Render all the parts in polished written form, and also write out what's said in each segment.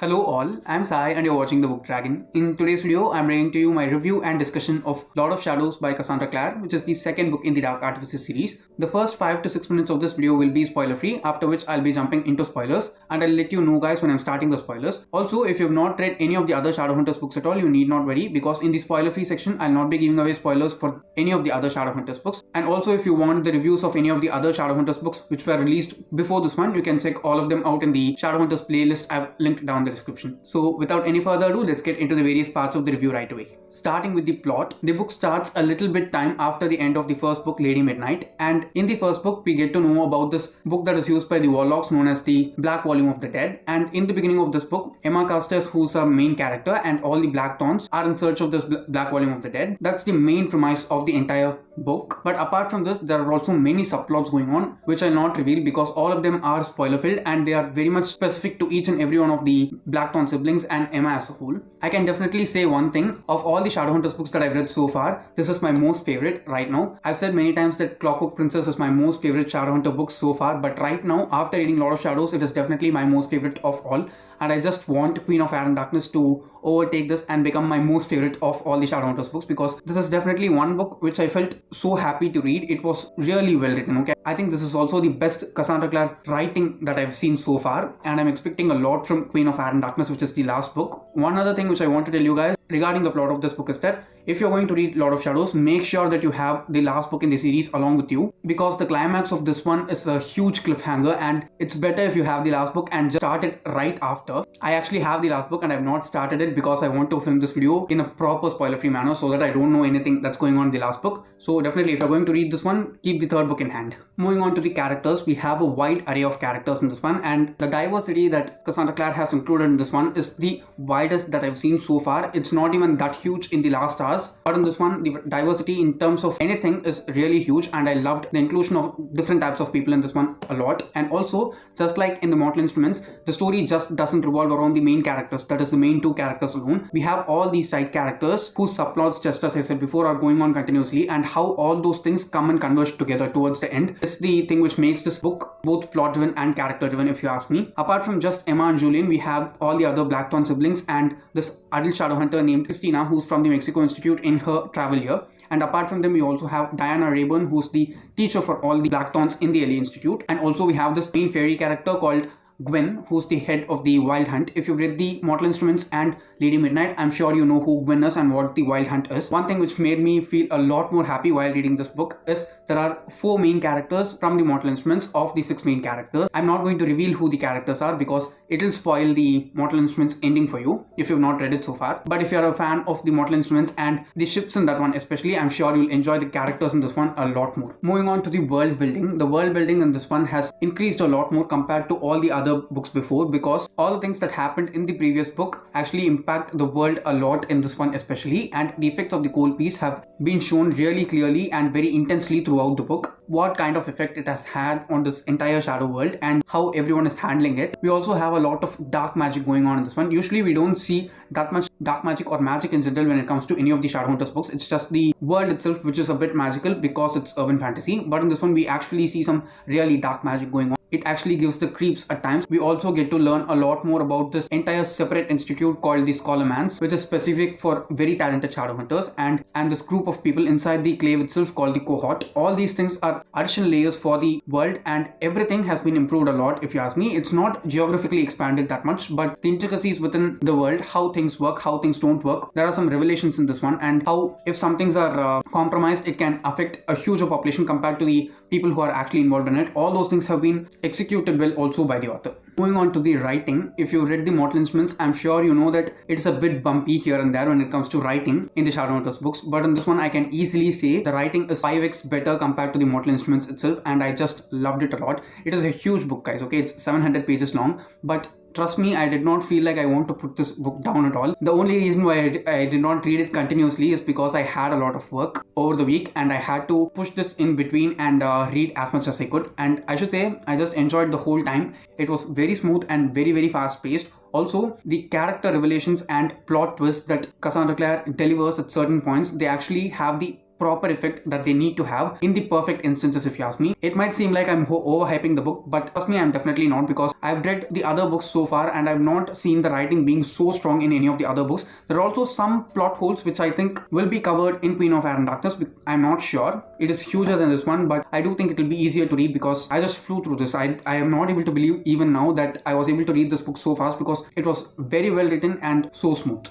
Hello all, I'm Sai and you're watching The Book Dragon. In today's video, I'm bringing to you my review and discussion of Lord of Shadows by Cassandra Clare, which is the second book in the Dark Artifices series. The first 5 to 6 minutes of this video will be spoiler free, after which I'll be jumping into spoilers and I'll let you know guys when I'm starting the spoilers. Also, if you've not read any of the other Shadowhunters books at all, you need not worry because in the spoiler free section, I'll not be giving away spoilers for any of the other Shadowhunters books. And also if you want the reviews of any of the other Shadowhunters books which were released before this one, you can check all of them out in the Shadowhunters playlist I've linked down the description. So without any further ado, let's get into the various parts of the review right away. Starting with the plot, the book starts a little bit time after the end of the first book, Lady Midnight, and in the first book we get to know about this book that is used by the warlocks known as the Black Volume of the Dead. And in the beginning of this book, Emma Castes, who's our main character, and all the Blackthorns are in search of this Black Volume of the Dead. That's the main premise of the entire book. But apart from this, there are also many subplots going on which I'll not reveal because all of them are spoiler filled and they are very much specific to each and every one of the Blackthorn siblings and Emma as a whole. I can definitely say one thing, of all the Shadowhunters books that I've read so far, this is my most favorite right now. I've said many times that Clockwork Princess is my most favorite Shadowhunter book so far, but right now after reading Lord of Shadows, it is definitely my most favorite of all, and I just want Queen of Air and Darkness to overtake this and become my most favorite of all the Shadowhunters books because this is definitely one book which I felt so happy to read. It was really well written, okay? I think this is also the best Cassandra Clare writing that I've seen so far, and I'm expecting a lot from Queen of Air and Darkness, which is the last book. One other thing which I want to tell you guys regarding the plot of this book is that if you're going to read Lord of Shadows, make sure that you have the last book in the series along with you because the climax of this one is a huge cliffhanger and it's better if you have the last book and just start it right after. I actually have the last book and I've not started it because I want to film this video in a proper spoiler free manner so that I don't know anything that's going on in the last book. So definitely if you're going to read this one, keep the third book in hand. Moving on to the characters, we have a wide array of characters in this one and the diversity that Cassandra Clare has included in this one is the widest that I've seen so far. It's not even that huge in the last hours, but in this one the diversity in terms of anything is really huge and I loved the inclusion of different types of people in this one a lot. And also, just like in the Mortal Instruments, the story just doesn't revolve around the main characters, that is the main two characters alone. We have all these side characters whose subplots, just as I said before, are going on continuously, and how all those things come and converge together towards the end is the thing which makes this book both plot driven and character driven, if you ask me. Apart from just Emma and Julian, we have all the other Blackthorn siblings and this adult Shadowhunter named Christina, who's from the Mexico Institute in her travel year. And apart from them, we also have Diana Rayburn, who's the teacher for all the Blackthorns in the LA Institute. And also we have this main fairy character called Gwen, who's the head of the Wild Hunt. If you've read the Mortal Instruments and Lady Midnight, I'm sure you know who Gwen is and what the Wild Hunt is. One thing which made me feel a lot more happy while reading this book is there are 4 main characters from the Mortal Instruments of the 6 main characters. I'm not going to reveal who the characters are because it'll spoil the Mortal Instruments ending for you if you've not read it so far. But if you're a fan of the Mortal Instruments and the ships in that one especially, I'm sure you'll enjoy the characters in this one a lot more. Moving on to the world building. The world building in this one has increased a lot more compared to all the other books before because all the things that happened in the previous book actually impact the world a lot in this one especially, and the effects of the cold piece have been shown really clearly and very intensely throughout the book. What kind of effect it has had on this entire shadow world and how everyone is handling it. We also have a lot of dark magic going on in this one. Usually we don't see that much dark magic or magic in general when it comes to any of the Shadowhunters books. It's just the world itself which is a bit magical because it's urban fantasy, but in this one we actually see some really dark magic going on. It actually gives the creeps at times. We also get to learn a lot more about this entire separate institute called the Scholarmans, which is specific for very talented Shadowhunters, and this group of people inside the clave itself called the cohort. All these things are additional layers for the world and everything has been improved a lot if you ask me. It's not geographically expanded that much, but the intricacies within the world, how things work, how things don't work. There are some revelations in this one and how if some things are compromised, it can affect a huger population compared to the people who are actually involved in it. All those things have been executed well also by the author. Moving on to the writing, if you read the Mortal Instruments, I'm sure you know that it's a bit bumpy here and there when it comes to writing in the Shadowhunters books, but in this one I can easily say the writing is 5x better compared to the Mortal Instruments itself, and I just loved it a lot. It is a huge book guys, okay? It's 700 pages long, but trust me, I did not feel like I want to put this book down at all. The only reason why I did not read it continuously is because I had a lot of work over the week and I had to push this in between and read as much as I could. And I should say, I just enjoyed the whole time. It was very smooth and very fast paced. Also, the character revelations and plot twists that Cassandra Clare delivers at certain points, they actually have the proper effect that they need to have in the perfect instances, if you ask me. It might seem like I'm overhyping the book, but trust me, I'm definitely not, because I've read the other books so far and I've not seen the writing being so strong in any of the other books. There are also some plot holes which I think will be covered in Queen of Air and Darkness. I'm not sure. It is huger than this one, but I do think it will be easier to read because I just flew through this. I am not able to believe even now that I was able to read this book so fast, because it was very well written and so smooth.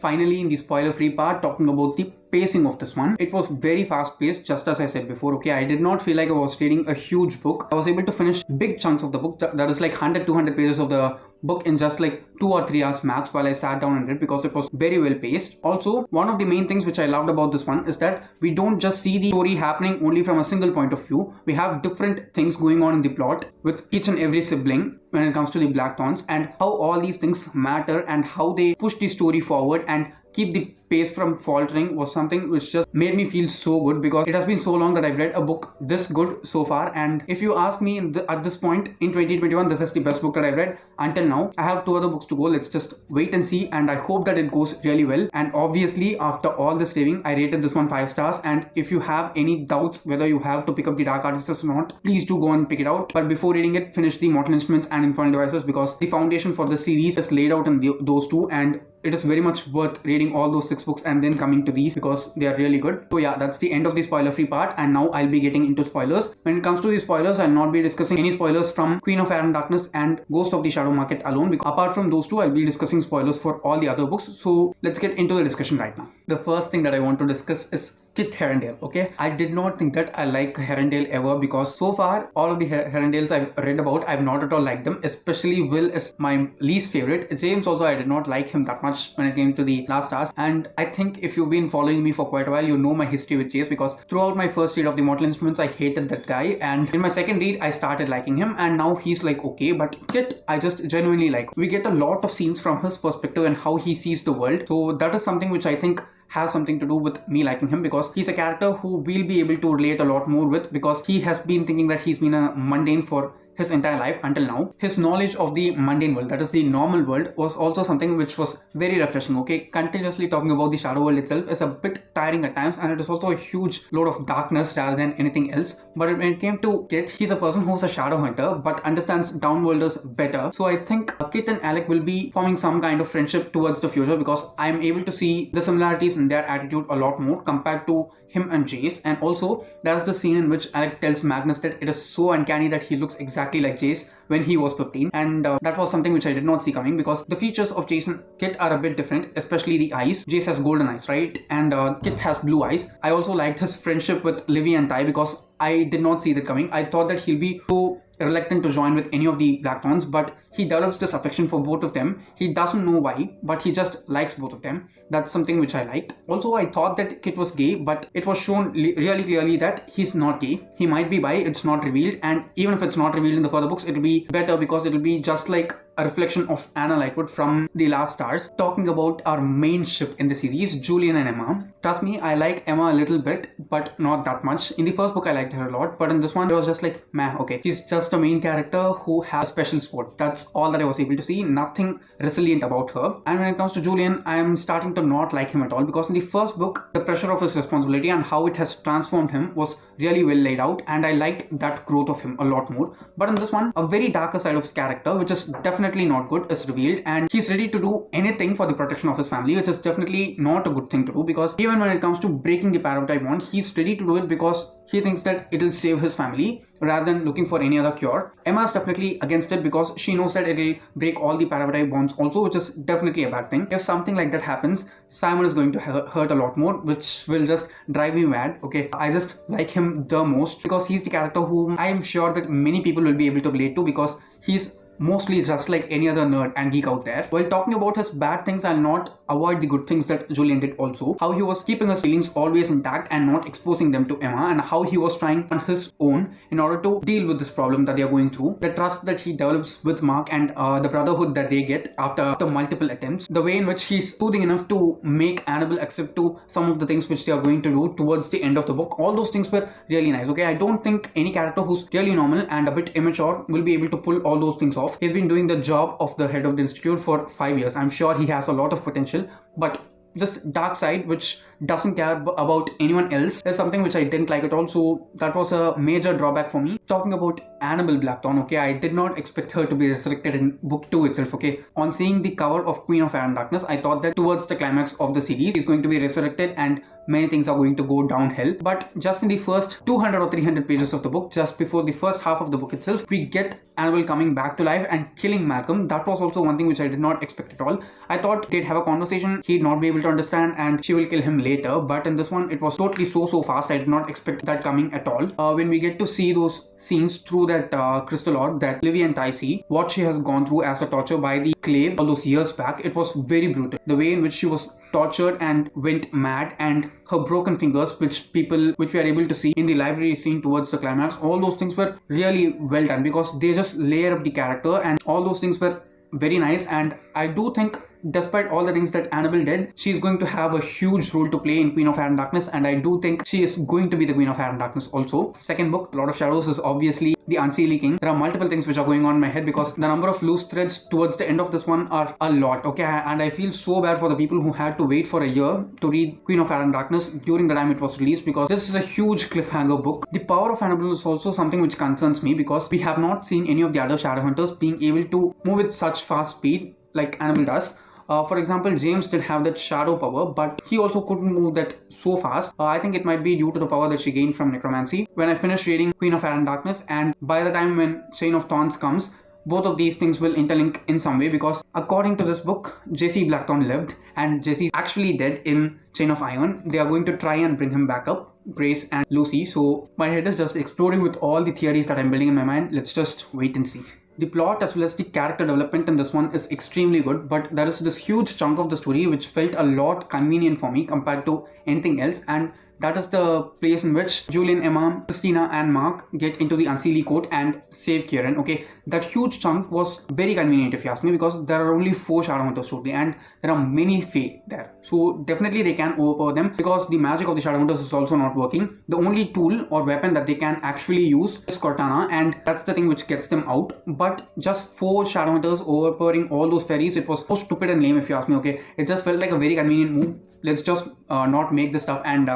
Finally, in the spoiler-free part, talking about the pacing of this one, it was very fast paced, just as I said before. Okay, I did not feel like I was reading a huge book. I was able to finish big chunks of the book, that is like 100-200 pages of the book, in just like 2 or 3 hours max, while I sat down and read, because it was very well paced. Also, one of the main things which I loved about this one is that we don't just see the story happening only from a single point of view. We have different things going on in the plot with each and every sibling when it comes to the Blackthorns, and how all these things matter and how they push the story forward and keep the pace from faltering was something which just made me feel so good, because it has been so long that I've read a book this good so far. And if you ask me at this point in 2021, this is the best book that I've read until now. I have 2 other books to go. Let's just wait and see, and I hope that it goes really well. And obviously, after all this raving, I rated this one 5 stars. And if you have any doubts whether you have to pick up the Dark Artifices or not, please do go and pick it out. But before reading it, finish the Mortal Instruments and Infernal Devices, because the foundation for the series is laid out in those two, and it is very much worth reading all those 6 books and then coming to these, because they are really good. So yeah, that's the end of the spoiler free part, and now I'll be getting into spoilers. When it comes to the spoilers, I'll not be discussing any spoilers from Queen of Air and Darkness and Ghost of the Shadow Market alone, because apart from those two, I'll be discussing spoilers for all the other books. So let's get into the discussion right now. The first thing that I want to discuss is Kit Haringale. Okay, I did not think that I like Haringale ever, because so far all of the Haringales I've read about, I've not at all liked them. Especially Will is my least favorite. James also, I did not like him that much when it came to the last hours. And I think if you've been following me for quite a while, you know my history with Chase, because throughout my first read of the Mortal Instruments, I hated that guy, and in my second read I started liking him, and now he's like okay. But Kit, I just genuinely like. We get a lot of scenes from his perspective and how he sees the world, so that is something which I think has something to do with me liking him, because he's a character who we'll be able to relate a lot more with, because he has been thinking that he's been a mundane for his entire life until now. His knowledge of the mundane world, that is the normal world, was also something which was very refreshing. Okay, continuously talking about the shadow world itself is a bit tiring at times, and it is also a huge load of darkness rather than anything else. But when it came to Kit, he's a person who's a shadow hunter but understands downworlders better. So I think Kit and Alec will be forming some kind of friendship towards the future, because I am able to see the similarities in their attitude a lot more compared to him and Jace. And also, there's the scene in which Alec tells Magnus that it is so uncanny that he looks exactly like Jace when he was 15, and that was something which I did not see coming, because the features of Jace and Kit are a bit different, especially the eyes. Jace has golden eyes, right? And Kit has blue eyes. I also liked his friendship with Livy and Ty, because I did not see that coming. I thought that he'll be so reluctant to join with any of the Blackthorns, but he develops this affection for both of them. He doesn't know why, but he just likes both of them. That's something which I liked. Also, I thought that Kit was gay, but it was shown really clearly that he's not gay. He might be bi, it's not revealed, and even if it's not revealed in the further books, it'll be better, because it'll be just like a reflection of Anna Lightwood from The Last Stars. Talking about our main ship in the series, Julian and Emma. Trust me, I like Emma a little bit, but not that much. In the first book, I liked her a lot, but in this one, it was just like, meh, okay. She's just a main character who has special sport. That's all that I was able to see. Nothing resilient about her. And when it comes to Julian, I am starting to not like him at all, because in the first book, the pressure of his responsibility and how it has transformed him was really well laid out, and I liked that growth of him a lot more. But in this one, a very darker side of his character, which is definitely not good, is revealed, and he's ready to do anything for the protection of his family, which is definitely not a good thing to do, because even when it comes to breaking the Parabatai bond, he's ready to do it because he thinks that it'll save his family rather than looking for any other cure. Emma is definitely against it, because she knows that it'll break all the Parabatai bonds also, which is definitely a bad thing. If something like that happens, Simon is going to hurt a lot more, which will just drive me mad. Okay, I just like him the most, because he's the character whom I am sure that many people will be able to relate to, because he's mostly just like any other nerd and geek out there. While talking about his bad things, I'll not avoid the good things that Julian did also. How he was keeping his feelings always intact and not exposing them to Emma, and how he was trying on his own in order to deal with this problem that they are going through. The trust that he develops with Mark, and the brotherhood that they get after multiple attempts. The way in which he's soothing enough to make Annabelle accept to some of the things which they are going to do towards the end of the book. All those things were really nice. Okay, I don't think any character who's really normal and a bit immature will be able to pull all those things off. He's been doing the job of the head of the institute for 5 years. I'm sure he has a lot of potential, but this dark side which doesn't care about anyone else is something which I didn't like at all. So that was a major drawback for me. Talking about Annabelle Blackthorn, okay, I did not expect her to be resurrected in book 2 itself, okay. On seeing the cover of Queen of Fire and Darkness, I thought that towards the climax of the series, she's going to be resurrected and many things are going to go downhill. But just in the first 200 or 300 pages of the book, just before the first half of the book itself, we get Annabelle coming back to life and killing Malcolm. That was also one thing which I did not expect at all. I thought they'd have a conversation, he'd not be able to understand and she will kill him later. But in this one, it was totally so fast. I did not expect that coming at all. When we get to see those scenes through that crystal orb that Livy and Ty see, what she has gone through as a torture by the clave all those years back, it was very brutal. The way in which she was tortured and went mad, and her broken fingers which we are able to see in the library scene towards the climax, all those things were really well done because they just layer up the character and all those things were very nice. And I do think despite all the things that Annabelle did, she's going to have a huge role to play in Queen of Fire and Darkness, and I do think she is going to be the Queen of Fire and Darkness also. Second book, Lord of Shadows, is obviously the Unseelie King. There are multiple things which are going on in my head because the number of loose threads towards the end of this one are a lot, okay, and I feel so bad for the people who had to wait for a year to read Queen of Fire and Darkness during the time it was released, because this is a huge cliffhanger book. The power of Annabelle is also something which concerns me because we have not seen any of the other Shadowhunters being able to move with such fast speed like Annabelle does. For example, James did have that shadow power, but he also couldn't move that so fast. I think it might be due to the power that she gained from necromancy. When I finished reading Queen of Fire and Darkness, and by the time when Chain of Thorns comes, both of these things will interlink in some way, because according to this book, Jesse Blackthorn lived and Jesse's actually dead in Chain of Iron. They are going to try and bring him back up, Grace and Lucy. So my head is just exploding with all the theories that I'm building in my mind. Let's just wait and see. The plot as well as the character development in this one is extremely good, but there is this huge chunk of the story which felt a lot convenient for me compared to anything else, and that is the place in which Julian, Emma, Christina and Mark get into the Unseelie court and save Kieran. Okay, that huge chunk was very convenient if you ask me, because there are only 4 Shadowhunters totally and there are many Fae there. So definitely they can overpower them because the magic of the Shadowhunters is also not working. The only tool or weapon that they can actually use is Cortana, and that's the thing which gets them out. But just 4 Shadowhunters overpowering all those fairies, it was so stupid and lame if you ask me. Okay, it just felt like a very convenient move. Let's just not make this stuff and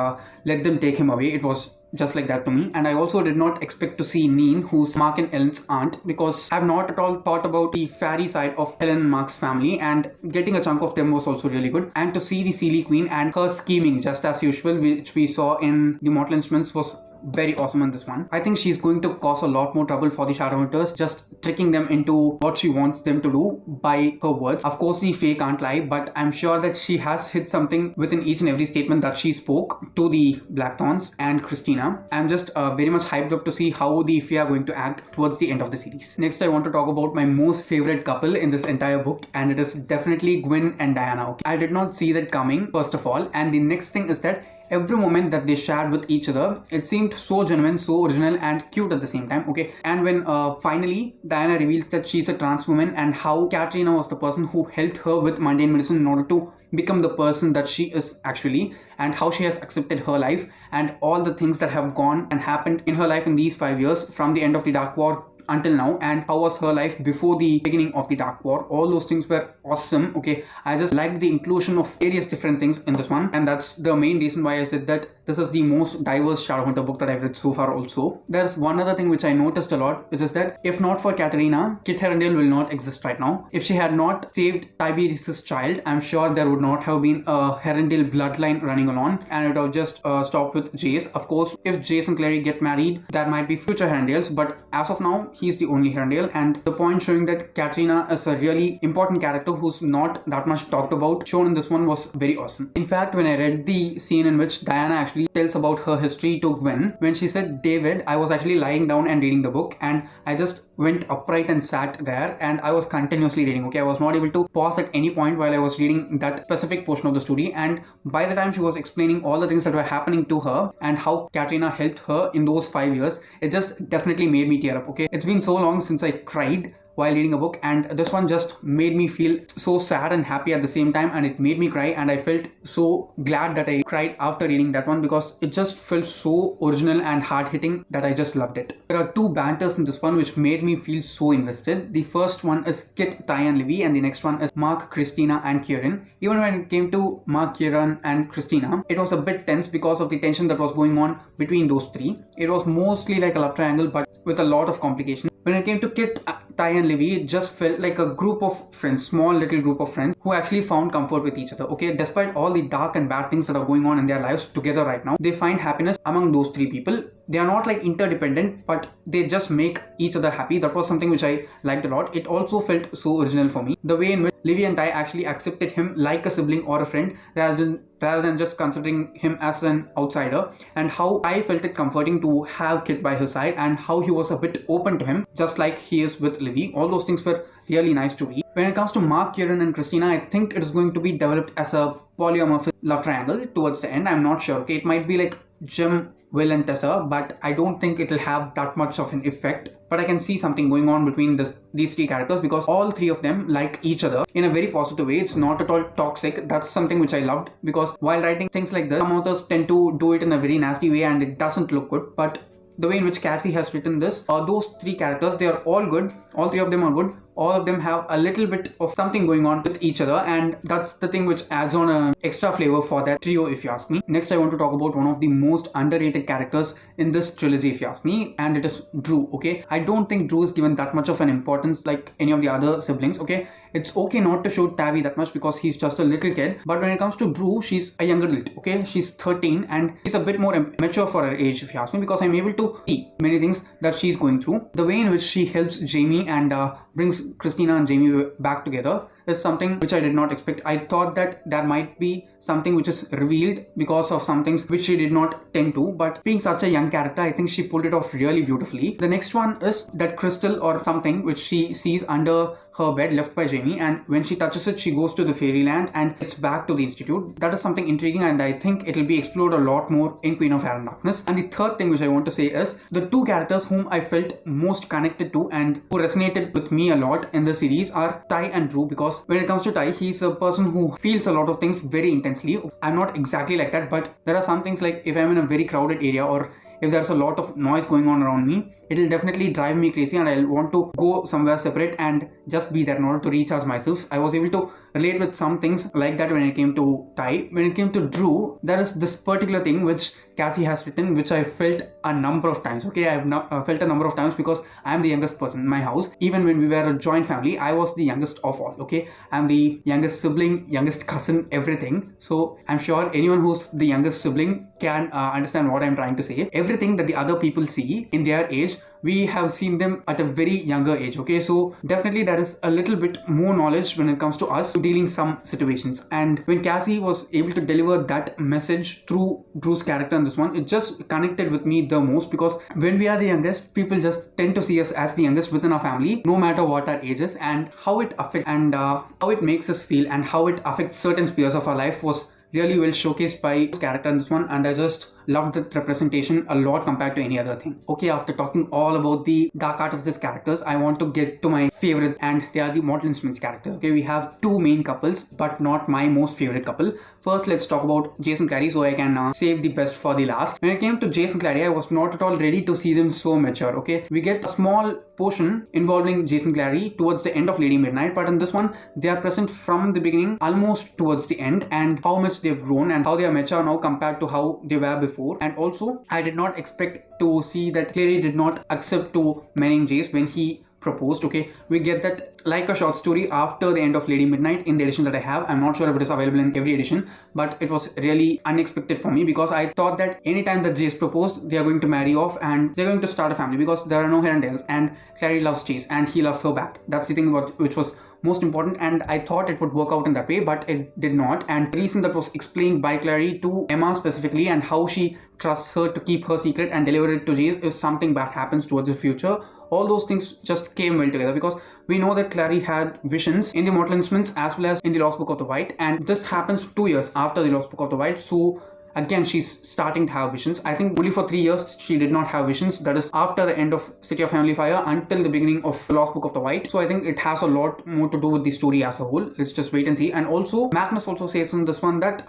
let them take him away. It was just like that to me. And I also did not expect to see Neen, who's Mark and Ellen's aunt, because I've not at all thought about the fairy side of Ellen and Mark's family, and getting a chunk of them was also really good. And to see the Seelie Queen and her scheming just as usual, which we saw in the Mortal Instruments, was very awesome in this one. I think she's going to cause a lot more trouble for the Shadowhunters, just tricking them into what she wants them to do by her words. Of course, the Fae can't lie, but I'm sure that she has hit something within each and every statement that she spoke to the Blackthorns and Christina. I'm just very much hyped up to see how the Fae are going to act towards the end of the series. Next, I want to talk about my most favorite couple in this entire book, and it is definitely Gwen and Diana. Okay? I did not see that coming, first of all, and the next thing is that every moment that they shared with each other, it seemed so genuine, so original and cute at the same time. Okay, and when finally Diana reveals that she's a trans woman and how Katrina was the person who helped her with mundane medicine in order to become the person that she is actually, and how she has accepted her life and all the things that have gone and happened in her life in these 5 years from the end of the Dark War until now, and how was her life before the beginning of the Dark War. All those things were awesome. Okay, I just liked the inclusion of various different things in this one, and that's the main reason why I said that this is the most diverse Shadowhunter book that I've read so far also. There's one other thing which I noticed a lot, which is that if not for Katerina, Kit Harendiel will not exist right now. If she had not saved Tiberius's child, I'm sure there would not have been a Harendiel bloodline running along, and it would have just stopped with Jace. Of course, if Jace and Clary get married, there might be future Harendiels, but as of now, he's the only Harendiel, and the point showing that Katrina is a really important character who's not that much talked about, shown in this one, was very awesome. In fact, when I read the scene in which Diana actually tells about her history to Gwen, when she said David, I was actually lying down and reading the book, and I just went upright and sat there, and I was continuously reading. Okay, I was not able to pause at any point while I was reading that specific portion of the story, and by the time she was explaining all the things that were happening to her and how Katrina helped her in those 5 years, it just definitely made me tear up. Okay, it's been so long since I cried while reading a book, and this one just made me feel so sad and happy at the same time, and it made me cry, and I felt so glad that I cried after reading that one because it just felt so original and hard-hitting that I just loved it. There are two banters in this one which made me feel so invested. The first one is Kit, Ty and Livy, and the next one is Mark, Christina and Kieran. Even when it came to Mark, Kieran and Christina, it was a bit tense because of the tension that was going on between those three. It was mostly like a love triangle but with a lot of complications. When it came to Kit, Ty and Livy, it just felt like a group of friends, small little group of friends who actually found comfort with each other. Okay, despite all the dark and bad things that are going on in their lives together right now, they find happiness among those three people. They are not like interdependent, but they just make each other happy. That was something which I liked a lot. It also felt so original for me. The way in which Livy and Ty actually accepted him like a sibling or a friend rather than just considering him as an outsider, and how I felt it comforting to have Kit by his side and how he was a bit open to him just like he is with Livy. All those things were really nice to read. When it comes to Mark, Kieran and Christina, I think it is going to be developed as a polyamorous love triangle towards the end. I'm not sure. Okay, it might be like Jim, Will and Tessa, but I don't think it'll have that much of an effect. But I can see something going on between these three characters because all three of them like each other in a very positive way. It's not at all toxic. That's something which I loved, because while writing things like this, some authors tend to do it in a very nasty way and it doesn't look good. But the way in which Cassie has written this, those three characters, they are all good. All three of them are good. All of them have a little bit of something going on with each other, and that's the thing which adds on an extra flavor for that trio, if you ask me. Next, I want to talk about one of the most underrated characters in this trilogy, if you ask me, and it is Drew. Okay, I don't think Drew is given that much of an importance like any of the other siblings. Okay, it's okay not to show Tavi that much because he's just a little kid, but when it comes to Drew, she's a younger adult. Okay, she's 13 and she's a bit more mature for her age, if you ask me, because I'm able to see many things that she's going through. The way in which she helps Jamie and brings Christina and Jamie back together is something which I did not expect. I thought that there might be something which is revealed because of some things which she did not tend to, but being such a young character, I think she pulled it off really beautifully. The next one is that crystal or something which she sees under her bed left by Jamie, and when she touches it, she goes to the fairyland and it's back to the institute. That is something intriguing, and I think it will be explored a lot more in Queen of Air and Darkness. And the third thing which I want to say is the two characters whom I felt most connected to and who resonated with me a lot in the series are Ty and Drew, because when it comes to Ty, he's a person who feels a lot of things very intensely. I'm not exactly like that, but there are some things like if I'm in a very crowded area or if there's a lot of noise going on around me, it'll definitely drive me crazy and I'll want to go somewhere separate and just be there in order to recharge myself. I was able to relate with some things like that when it came to Ty. When it came to Drew, there is this particular thing which Cassie has written, which I felt a number of times. Okay, I have not felt a number of times because I am the youngest person in my house. Even when we were a joint family, I was the youngest of all. Okay, I'm the youngest sibling, youngest cousin, everything. So I'm sure anyone who's the youngest sibling can understand what I'm trying to say. Everything that the other people see in their age, we have seen them at a very younger age. Okay, so definitely there is a little bit more knowledge when it comes to us dealing some situations. And when Cassie was able to deliver that message through Drew's character in this one, it just connected with me the most, because when we are the youngest, people just tend to see us as the youngest within our family, no matter what our age is, and how it affects and how it makes us feel and how it affects certain spheres of our life was really well showcased by his character in this one, and I just loved the representation a lot compared to any other thing. Okay, after talking all about the Dark Artifices characters, I want to get to my favorite, and they are the Mortal Instruments characters. Okay, we have two main couples, but not my most favorite couple. First, let's talk about Jason Clary, so I can save the best for the last. When it came to Jason Clary, I was not at all ready to see them so mature. Okay, we get a small portion involving Jason Clary towards the end of Lady Midnight, but in this one, they are present from the beginning almost towards the end, and how much they've grown and how they are mature now compared to how they were before. And also, I did not expect to see that Clary did not accept to marrying Jace when he proposed. Okay, we get that like a short story after the end of Lady Midnight in the edition that I have. I'm not sure if it is available in every edition, but it was really unexpected for me, because I thought that anytime that Jace proposed, they are going to marry off and they're going to start a family, because there are no Herondales and Clary loves Jace and he loves her back. That's the thing about which was most important, and I thought it would work out in that way, but it did not. And the reason that was explained by Clary to Emma specifically, and how she trusts her to keep her secret and deliver it to Jace if something bad happens towards the future, all those things just came well together, because we know that Clary had visions in the Mortal Instruments as well as in the Lost Book of the White, and this happens 2 years after the Lost Book of the White. So again she's starting to have visions. I think only for 3 years she did not have visions, that is after the end of City of Family Fire until the beginning of Lost Book of the White. So I think it has a lot more to do with the story as a whole. Let's just wait and see. And also Magnus also says in this one that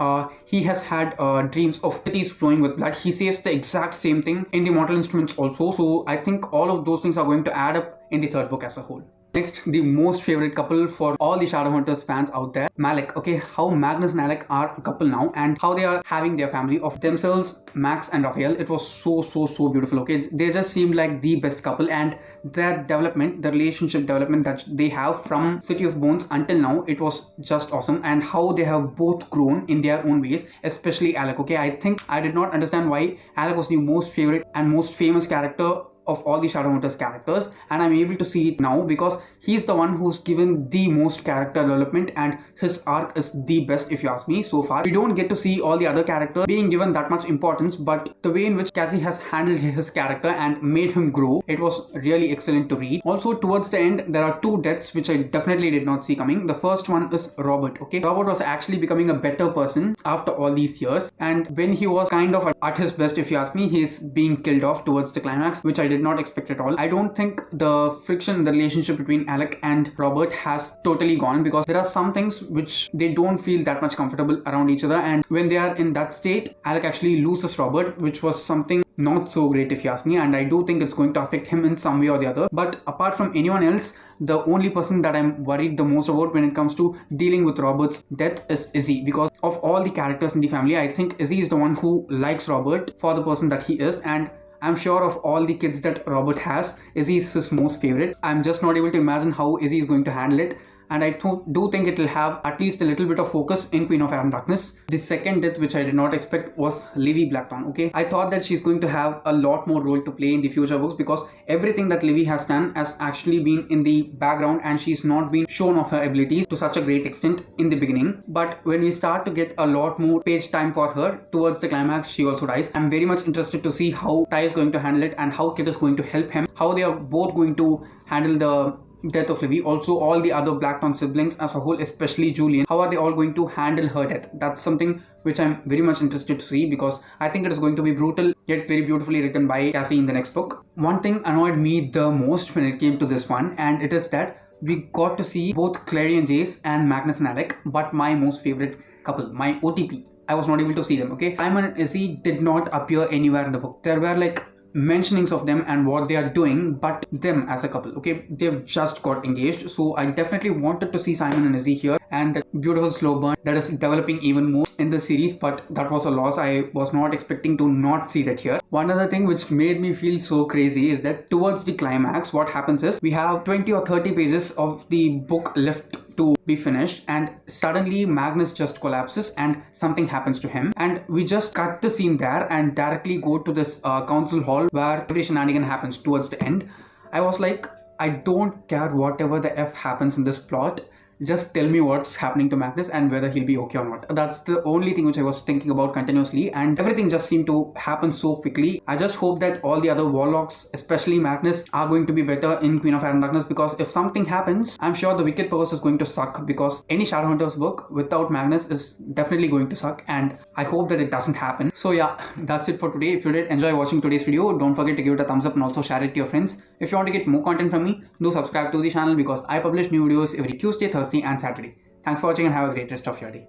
he has had dreams of cities flowing with blood. He says the exact same thing in the Mortal Instruments also. So I think all of those things are going to add up in the third book as a whole. Next, the most favorite couple for all the Shadowhunters fans out there, Malik. Okay, how Magnus and Alec are a couple now and how they are having their family of themselves, Max and Raphael. It was so beautiful. Okay, they just seemed like the best couple, and their development, the relationship development that they have from City of Bones until now, it was just awesome. And how they have both grown in their own ways, especially Alec. Okay, I think I did not understand why Alec was the most favorite and most famous character of all the Shadowhunters characters, and I'm able to see it now because he's the one who's given the most character development, and his arc is the best if you ask me so far. We don't get to see all the other characters being given that much importance, but the way in which Cassie has handled his character and made him grow, it was really excellent to read. Also towards the end there are two deaths which I definitely did not see coming. The first one is Robert. Okay, Robert was actually becoming a better person after all these years, and when he was kind of at his best if you ask me, he's being killed off towards the climax, which I did not expect at all. I don't think the friction in the relationship between Alec and Robert has totally gone, because there are some things which they don't feel that much comfortable around each other, and when they are in that state, Alec actually loses Robert, which was something not so great if you ask me, and I do think it's going to affect him in some way or the other. But apart from anyone else, the only person that I'm worried the most about when it comes to dealing with Robert's death is Izzy, because of all the characters in the family, I think Izzy is the one who likes Robert for the person that he is, and I'm sure of all the kids that Robert has, Izzy is his most favorite. I'm just not able to imagine how Izzy is going to handle it, and I do think it will have at least a little bit of focus in Queen of Air and Darkness. The second death which I did not expect was Livy Blackthorn. Okay, I thought that she's going to have a lot more role to play in the future books, because everything that Livy has done has actually been in the background and she's not been shown of her abilities to such a great extent in the beginning. But when we start to get a lot more page time for her towards the climax, she also dies. I'm very much interested to see how Ty is going to handle it and how Kit is going to help him, how they are both going to handle the death of Livy. Also all the other Blackthorn siblings as a whole, especially Julian, how are they all going to handle her death? That's something which I'm very much interested to see, because I think it is going to be brutal yet very beautifully written by Cassie in the next book. One thing annoyed me the most when it came to this one, and it is that we got to see both Clary and Jace and Magnus and Alec, but my most favorite couple, my OTP, I was not able to see them. Okay, Simon and Izzy did not appear anywhere in the book. There were like mentionings of them and what they are doing, but them as a couple, okay, they've just got engaged. So I definitely wanted to see Simon and Izzy here, and the beautiful slow burn that is developing even more in the series, but that was a loss. I was not expecting to not see that here. One other thing which made me feel so crazy is that towards the climax, what happens is we have 20 or 30 pages of the book left to be finished, and suddenly Magnus just collapses and something happens to him, and we just cut the scene there and directly go to this council hall where every shenanigan happens towards the end. I was like, I don't care whatever the F happens in this plot, just tell me what's happening to Magnus and whether he'll be okay or not. That's the only thing which I was thinking about continuously, and everything just seemed to happen so quickly. I just hope that all the other warlocks, especially Magnus, are going to be better in Queen of Air and Darkness, because if something happens, I'm sure the Wicked Purse is going to suck, because any Shadowhunters book without Magnus is definitely going to suck, and I hope that it doesn't happen. So yeah, that's it for today. If you did enjoy watching today's video, don't forget to give it a thumbs up and also share it to your friends. If you want to get more content from me, do subscribe to the channel, because I publish new videos every Tuesday, Thursday and Saturday. Thanks for watching and have a great rest of your day.